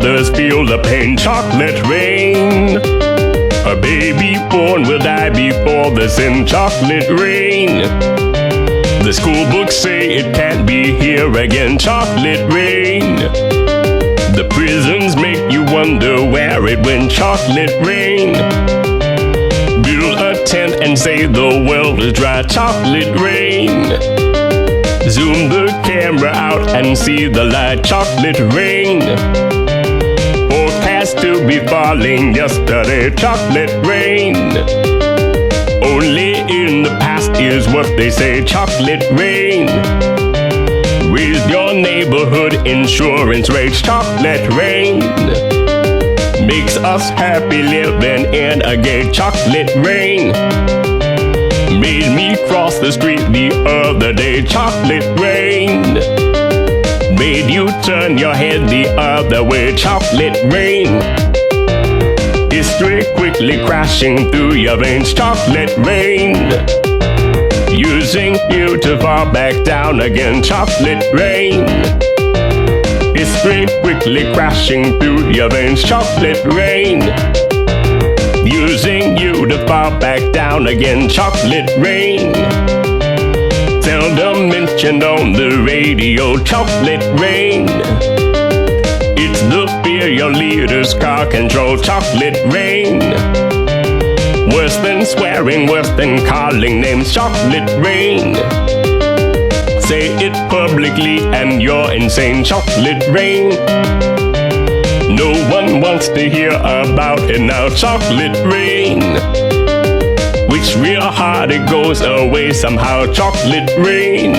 others feel the pain. Chocolate rain. A baby born will die before the sin. Chocolate rain. The school books say it can't be here again. Chocolate rain. The prisons make you wonder where it went. Chocolate rain. Build a tent and say the world is dry. Chocolate rain. Zoom the camera out and see the light. Chocolate rain. Forecast to be falling yesterday. Chocolate rain. Only in the past is what they say. Chocolate rain. Raise your neighborhood insurance rates. Chocolate rain. Makes us happy living in a gate. Chocolate rain. Made me cross the street the other day. Chocolate rain. Made you turn your head the other way. Chocolate rain. History quickly crashing through your veins. Chocolate rain. Using you to fall back down again. Chocolate rain. History quickly crashing through your veins. Chocolate rain. Using you to fall back down again. Chocolate rain. Seldom mentioned on the radio. Chocolate rain. It's the fear your leaders car control. Chocolate rain. Worse than swearing, worse than calling names. Chocolate rain. Say it publicly and you're insane. Chocolate rain. No one wants to hear about it now. Chocolate rain. Which real hard it goes away somehow. Chocolate rain.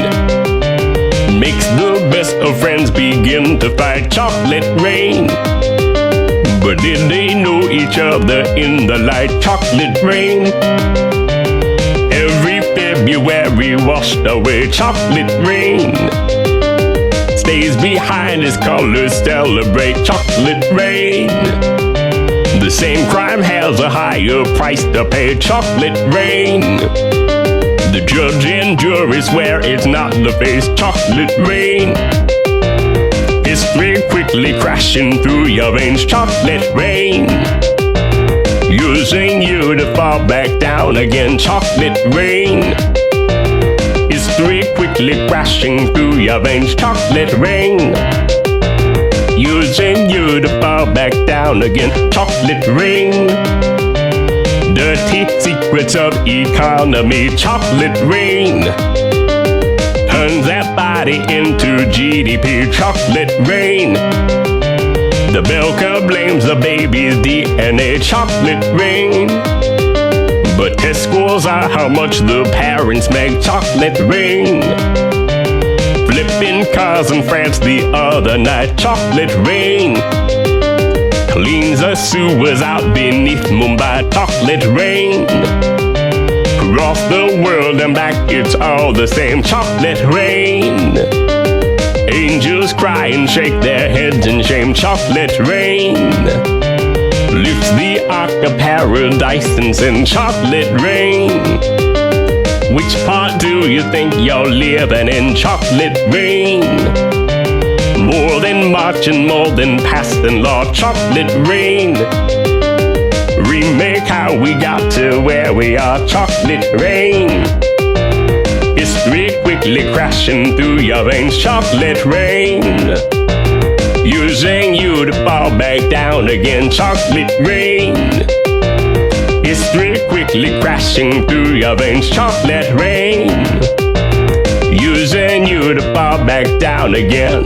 Makes the best of friends begin to fight. Chocolate rain. But did they know each other in the light? Chocolate rain. Every February washed away. Chocolate rain. Stays behind as colors celebrate. Chocolate rain. The same crime has a higher price to pay. Chocolate rain. The judge and jury swear it's not the face. Chocolate rain. History quickly crashing through your veins. Chocolate rain. Using you to fall back down again. Chocolate rain. History quickly crashing through your veins. Chocolate rain. Using you to fall back down again. Chocolate rain. Dirty secrets of economy. Chocolate rain. Turns that body into GDP. Chocolate rain. The milker blames the baby's DNA. Chocolate rain. But test scores are how much the parents make. Chocolate rain. Flipping cars in France the other night. Chocolate rain. Cleans the sewers out beneath Mumbai. Chocolate rain. Across the world and back it's all the same. Chocolate rain. Angels cry and shake their heads in shame. Chocolate rain. Lifts the ark of paradise and sin. Chocolate rain. Which part do you think you're living in? Chocolate rain. More than March and more than past and law. Chocolate rain. Remake how we got to where we are. Chocolate rain. History quickly crashing through your veins. Chocolate rain. Using you to fall back down again. Chocolate rain. History quickly crashing through your veins. Chocolate rain. Using you to fall back down again.